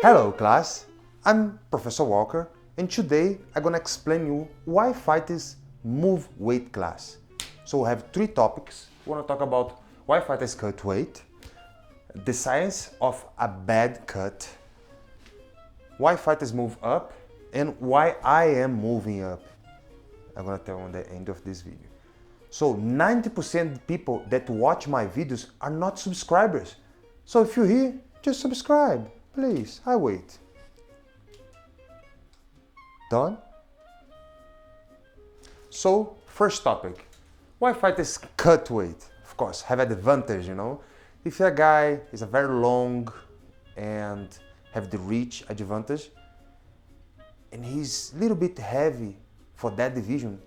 Hello class, I'm Professor Walker and today I'm gonna explain you why fighters move weight class. So we have three topics. We wanna talk about why fighters cut weight, the science of a bad cut, why fighters move up, and why I am moving up. I'm gonna tell you on the end of this video. So 90% of people that watch my videos are not subscribers. So if you're here, just subscribe, please. I wait. Done? So, first topic. Why fighters cut weight? Of course, have advantage, you know. If a guy is a very long and have the reach advantage, and he's a little bit heavy for that division,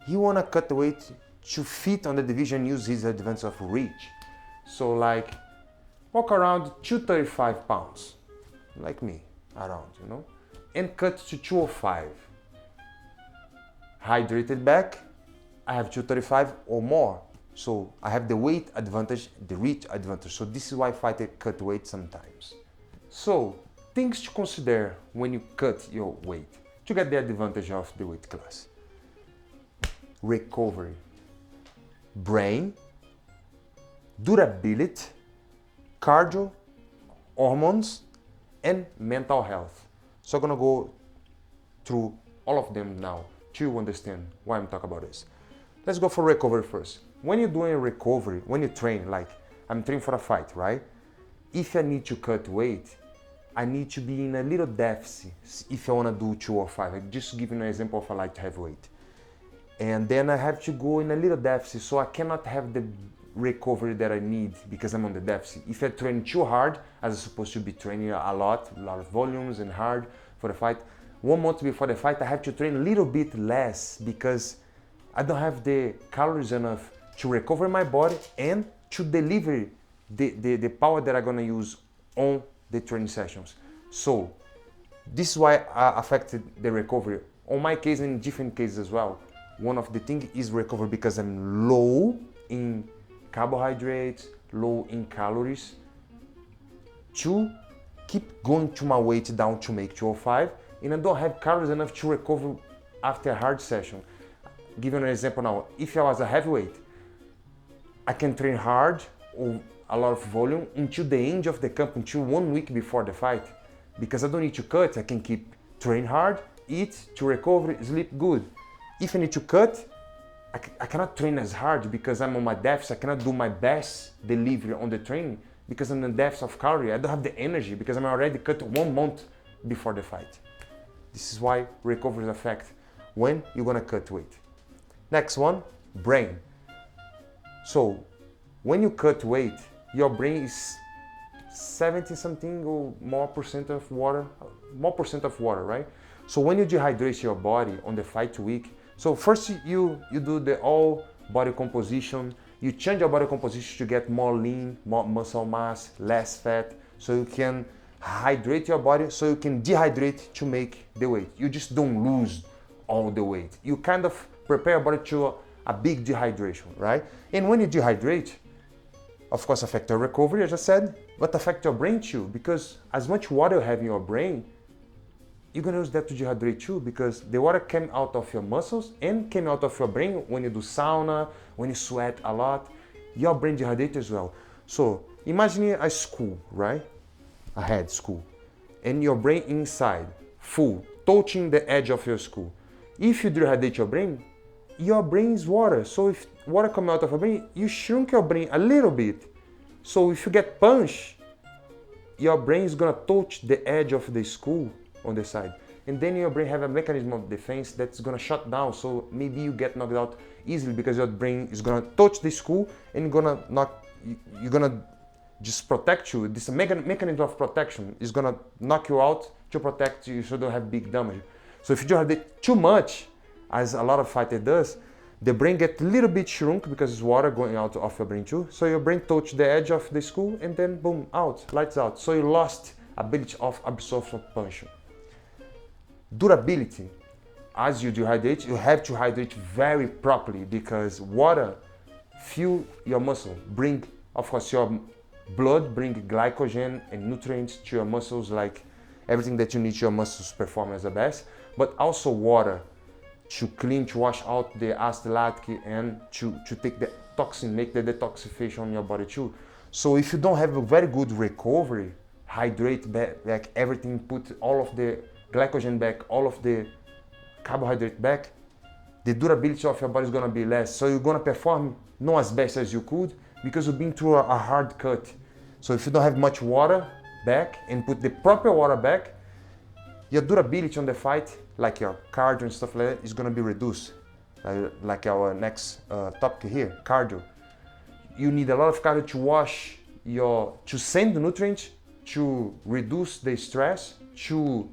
he wanna cut the weight to fit on the division, use his advantage of reach. So like, walk around 235 pounds, like me, around, you know, and cut to 205. Hydrated back, I have 235 or more. So I have the weight advantage, the reach advantage. So this is why fighters cut weight sometimes. So things to consider when you cut your weight to get the advantage of the weight class. Recovery, brain, durability, cardio, hormones, and mental health. So I'm gonna go through all of them now to understand why I'm talking about this. Let's go for recovery first. When you're doing recovery, when you train, like I'm training for a fight, right? If I need to cut weight, I need to be in a little deficit if I wanna do 205. I just give you an example of a light heavyweight. And then I have to go in a little deficit, so I cannot have the recovery that I need because I'm on the deficit. If I train too hard, as I'm supposed to be training a lot of volumes and hard for the fight, 1 month before the fight I have to train a little bit less because I don't have the calories enough to recover my body and to deliver the power that I'm gonna use on the training sessions. So this is why I affected the recovery. On my case and in different cases as well. One of the things is recovery because I'm low in carbohydrates, low in calories, to keep going to my weight down to make 205, and I don't have calories enough to recover after a hard session. Give you an example now. If I was a heavyweight, I can train hard or a lot of volume until the end of the camp, until 1 week before the fight, because I don't need to cut. I can keep train hard, eat to recover, sleep good. If I need to cut, I cannot train as hard because I'm on my deficit. I cannot do my best delivery on the training because I'm in the deficit of calorie. I don't have the energy because I'm already cut 1 month before the fight. This is why recovery affect when you're gonna cut weight. Next one, brain. So when you cut weight, your brain is 70 something or more percent of water, right? So when you dehydrate your body on the fight week, so first you do the all body composition, you change your body composition to get more lean, more muscle mass, less fat, so you can hydrate your body, so you can dehydrate to make the weight. You just don't lose all the weight. You kind of prepare your body to a big dehydration, right? And when you dehydrate, of course affect your recovery, as I said, but affect your brain too, because as much water you have in your brain, you're gonna use that to dehydrate too, because the water came out of your muscles and came out of your brain when you do sauna, when you sweat a lot, your brain dehydrates as well. So imagine a school, right? A head school, and your brain inside, full, touching the edge of your school. If you dehydrate your brain is water. So if water comes out of your brain, you shrink your brain a little bit. So if you get punched, your brain is gonna touch the edge of the school on the side, and then your brain have a mechanism of defense that's gonna shut down, so maybe you get knocked out easily because your brain is gonna touch the skull and you're gonna just protect you. This mechanism of protection is gonna knock you out to protect you so you don't have big damage. So if you have it too much, as a lot of fighter does, the brain get a little bit shrunk because it's water going out of your brain too, so your brain touch the edge of the skull and then boom, out, lights out. So you lost ability of absorption punch. Durability. As you dehydrate, you have to hydrate very properly because water fuel your muscle, bring, of course, your blood bring glycogen and nutrients to your muscles like everything that you need your muscles to perform as the best, but also water to clean, to wash out the acid lactic and to take the toxin, make the detoxification on your body too. So if you don't have a very good recovery, hydrate back everything, put all of the glycogen back, all of the carbohydrate back, the durability of your body is gonna be less. So you're gonna perform not as best as you could because you've been through a hard cut. So if you don't have much water back and put the proper water back, your durability on the fight, like your cardio and stuff like that, is gonna be reduced. Like our next topic here, cardio. You need a lot of cardio to wash to send the nutrients, to reduce the stress, to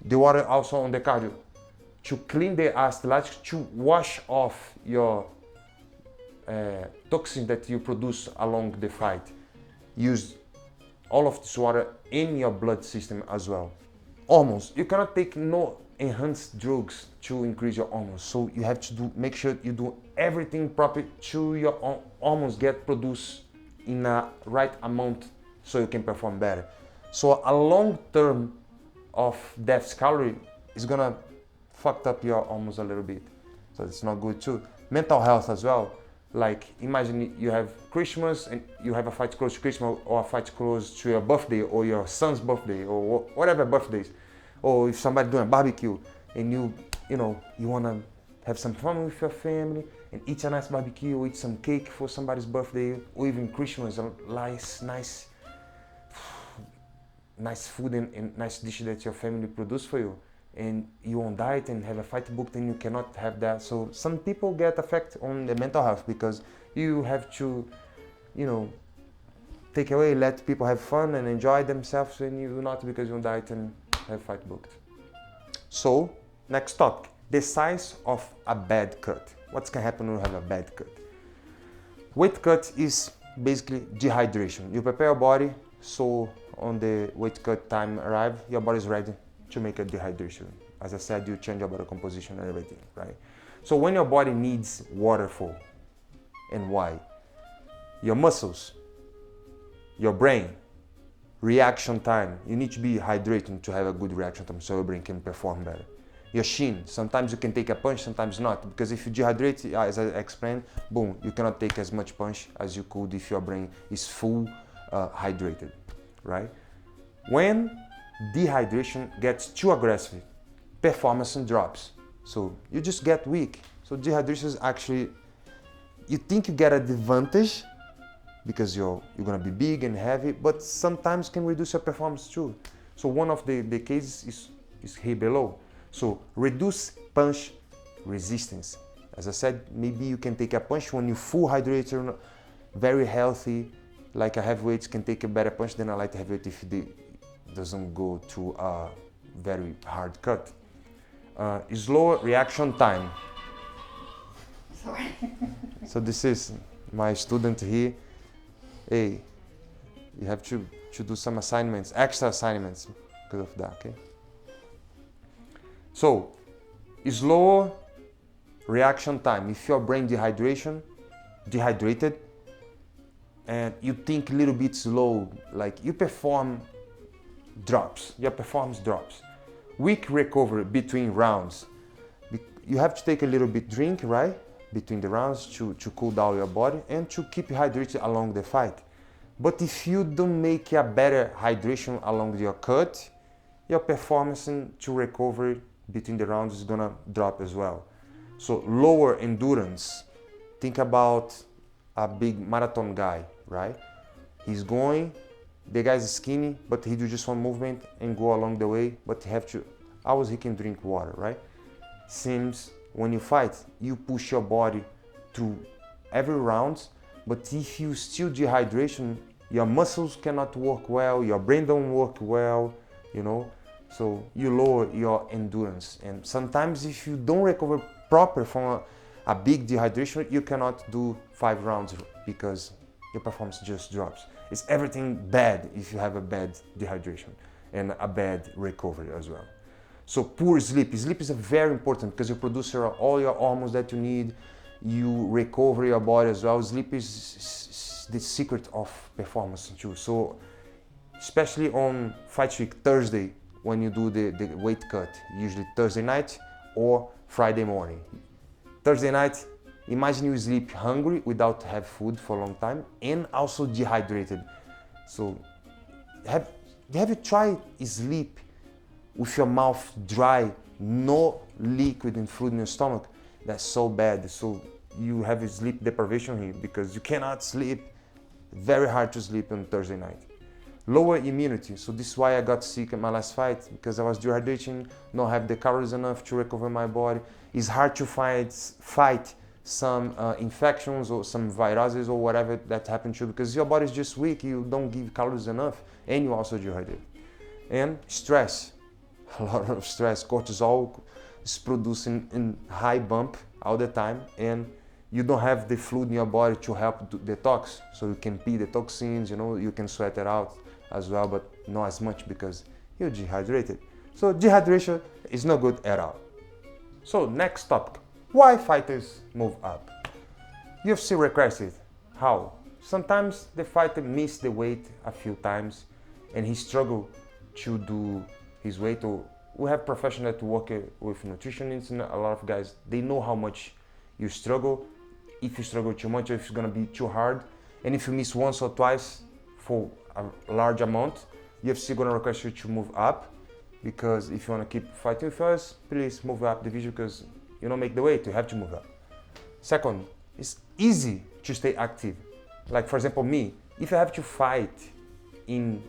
the water also on the cardio, to clean the acid lactic, to wash off your toxins that you produce along the fight. Use all of this water in your blood system as well. Hormones, you cannot take no enhanced drugs to increase your hormones. So you have to make sure you do everything proper to your hormones get produced in a right amount so you can perform better. So a long term of deficit calorie is gonna fuck up your hormones a little bit. So it's not good too. Mental health as well. Like imagine you have Christmas and you have a fight close to Christmas or a fight close to your birthday or your son's birthday or whatever birthdays. Or if somebody doing a barbecue and you wanna have some fun with your family and eat a nice barbecue or eat some cake for somebody's birthday or even Christmas, a nice food and nice dish that your family produce for you, and you on diet and have a fight booked and you cannot have that. So some people get affected on the mental health because you have to, take away, let people have fun and enjoy themselves, and you not because you're on diet and have fight booked. So next topic, the signs of a bad cut. What's gonna happen when you have a bad cut? Weight cut is basically dehydration. You prepare your body so on the weight cut time arrive, your body is ready to make a dehydration. As I said, you change your body composition and everything, right? So when your body needs water for, and why? Your muscles, your brain, reaction time. You need to be hydrated to have a good reaction time so your brain can perform better. Your shin, sometimes you can take a punch, sometimes not. Because if you dehydrate, as I explained, boom, you cannot take as much punch as you could if your brain is full hydrated, right? When dehydration gets too aggressive, performance drops. So you just get weak. So dehydration is actually, you think you get an advantage because you're gonna be big and heavy, but sometimes can reduce your performance too. So one of the cases is here below. So reduce punch resistance. As I said, maybe you can take a punch when you're full hydrated, very healthy, like a heavyweight can take a better punch than a light heavyweight if they doesn't go to a very hard cut. Slower reaction time. Sorry. So this is my student here. Hey, you have to do some assignments, extra assignments because of that, okay? So, slower reaction time. If your brain dehydrated, and you think a little bit slow, like you perform drops, your performance drops. Weak recovery between rounds. You have to take a little bit drink, right? Between the rounds to cool down your body and to keep hydrated along the fight. But if you don't make a better hydration along your cut, your performance to recovery between the rounds is gonna drop as well. So lower endurance. Think about a big marathon guy, right? He's going, the guy's skinny, but he do just one movement and go along the way, but he can drink water, right? Seems when you fight, you push your body through every round, but if you still dehydration, your muscles cannot work well, your brain don't work well, so you lower your endurance. And sometimes if you don't recover proper from a big dehydration, you cannot do 5 rounds because your performance just drops. It's everything bad if you have a bad dehydration and a bad recovery as well. So poor sleep. Sleep is very important because you produce all your hormones that you need. You recover your body as well. Sleep is the secret of performance too. So especially on fight week, Thursday, when you do the weight cut, usually Thursday night or Friday morning. Thursday night, imagine you sleep hungry without have food for a long time and also dehydrated. So have you tried sleep with your mouth dry, no liquid and fluid in your stomach? That's so bad. So you have a sleep deprivation here because you cannot sleep. Very hard to sleep on Thursday night. Lower immunity. So this is why I got sick at my last fight, because I was dehydrating, not have the calories enough to recover my body. It's hard to fight some infections or some viruses or whatever that happen to you, because your body is just weak. You don't give calories enough and you also dehydrate. And stress. A lot of stress. Cortisol is producing in high bump all the time, and you don't have the fluid in your body to help detox. So you can pee the toxins, you can sweat it out as well, but not as much because you're dehydrated. So dehydration is not good at all. So next topic, why fighters move up? UFC regrets it. How? Sometimes the fighter missed the weight a few times and he struggled to do his weight. Or we have professionals that work with nutritionists, and a lot of guys, they know how much you struggle. If you struggle too much, if it's gonna be too hard, and if you miss once or twice for a large amount, UFC gonna request you to move up, because if you wanna keep fighting with us, please move up the division, because you don't make the weight, you have to move up. Second, it's easy to stay active. Like for example, me, if I have to fight in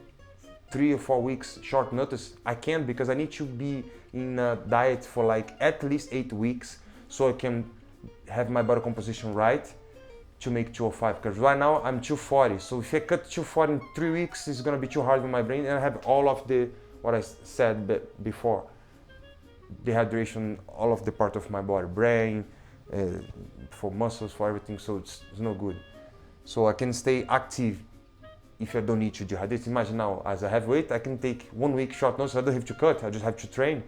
3 or 4 weeks short notice, I can't, because I need to be in a diet for like at least 8 weeks so I can have my body composition right to make 205, because right now I'm 240. So if I cut 240 in 3 weeks, it's gonna be too hard on my brain, and I have all of what I said before, dehydration, all of the part of my body, brain, for muscles, for everything, so it's no good. So I can stay active if I don't need to dehydrate. Imagine now, as a heavyweight, I can take 1 week short notice. I don't have to cut, I just have to train,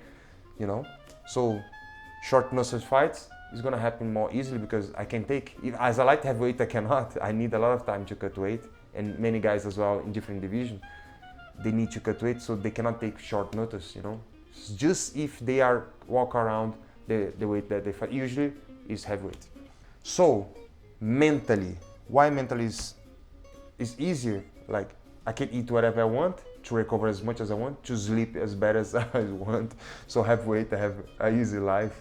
So short notice fights is gonna happen more easily, because I can take, as a light heavyweight, I cannot. I need a lot of time to cut weight, and many guys as well in different divisions, they need to cut weight, so they cannot take short notice, It's just if they are walk around the weight that they fight, usually is heavyweight. So mentally, why mentally is easier? Like, I can eat whatever I want to recover as much as I want, to sleep as bad as I want. So heavyweight, I have an easy life,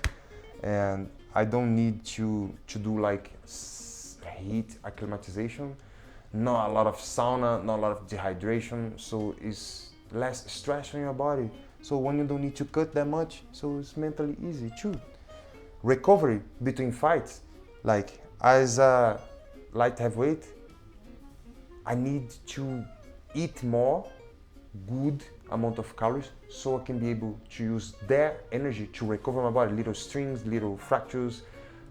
and I don't need to do like heat acclimatization, not a lot of sauna, not a lot of dehydration, so it's less stress on your body. So when you don't need to cut that much, so it's mentally easy too. Recovery between fights, like as a light heavyweight, I need to eat more good amount of calories so I can be able to use their energy to recover my body, little strings, little fractures,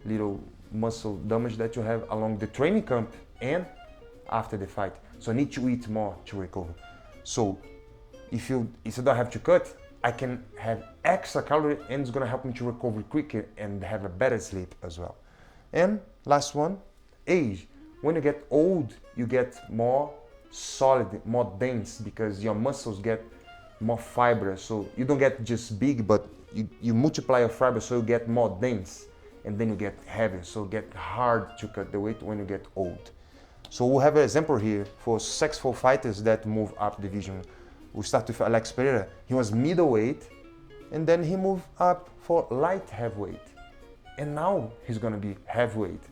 little muscle damage that you have along the training camp and after the fight. So I need to eat more to recover. So if you don't have to cut, I can have extra calorie, and it's gonna help me to recover quicker and have a better sleep as well. And last one, age. When you get old, you get more solid, more dense, because your muscles get more fibrous. So you don't get just big, but you multiply your fiber, so you get more dense, and then you get heavier. So it get hard to cut the weight when you get old. So we'll have an example here for successful fighters that move up division. We'll start with Alex Pereira. He was middleweight, and then he moved up for light heavyweight, and now he's gonna be heavyweight.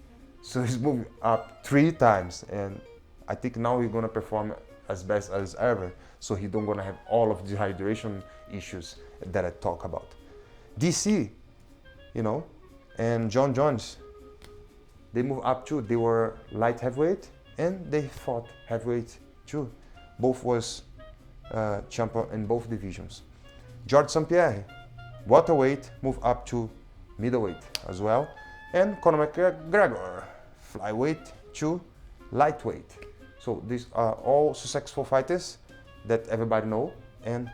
So he's moved up 3 times, and I think now he's gonna perform as best as ever. So he don't gonna have all of the dehydration issues that I talk about. DC, and John Jones, they moved up too. They were light heavyweight, and they fought heavyweight too. Both was champion in both divisions. George St. Pierre, welterweight, moved up to middleweight as well. And Conor McGregor, flyweight to lightweight. So these are all successful fighters that everybody know and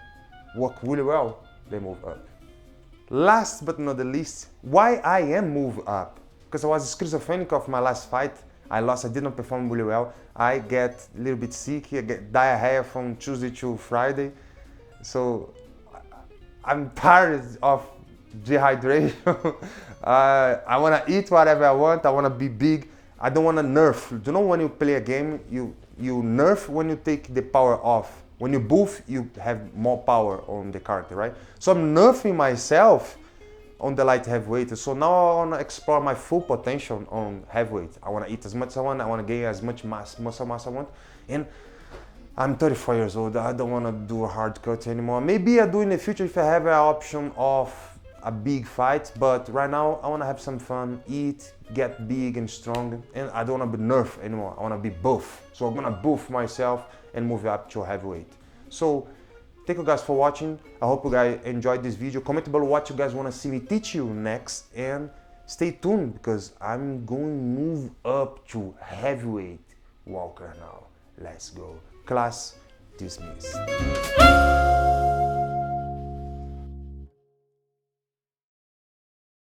work really well. They move up. Last but not the least, why I am moved up? Because I was schizophrenic of my last fight. I lost, I did not perform really well. I get a little bit sick, I get diarrhea from Tuesday to Friday. So I'm tired of dehydration. I want to eat whatever I want. I want to be big. I don't want to nerf. Do you know when you play a game, you nerf when you take the power off. When you buff, you have more power on the character, right? So I'm nerfing myself on the light heavyweight. So now I want to explore my full potential on heavyweight. I want to eat as much as I want. I want to gain as much muscle mass I want. And I'm 34 years old. I don't want to do a hard cut anymore. Maybe I do in the future if I have an option of a big fight. But right now I want to have some fun, eat, get big and strong. And I don't want to be nerf anymore. I want to be buff. So I'm going to buff myself and move up to heavyweight. So thank you guys for watching. I hope you guys enjoyed this video. Comment below what you guys want to see me teach you next. And stay tuned because I'm going to move up to heavyweight walker now. Let's go. Class dismissed.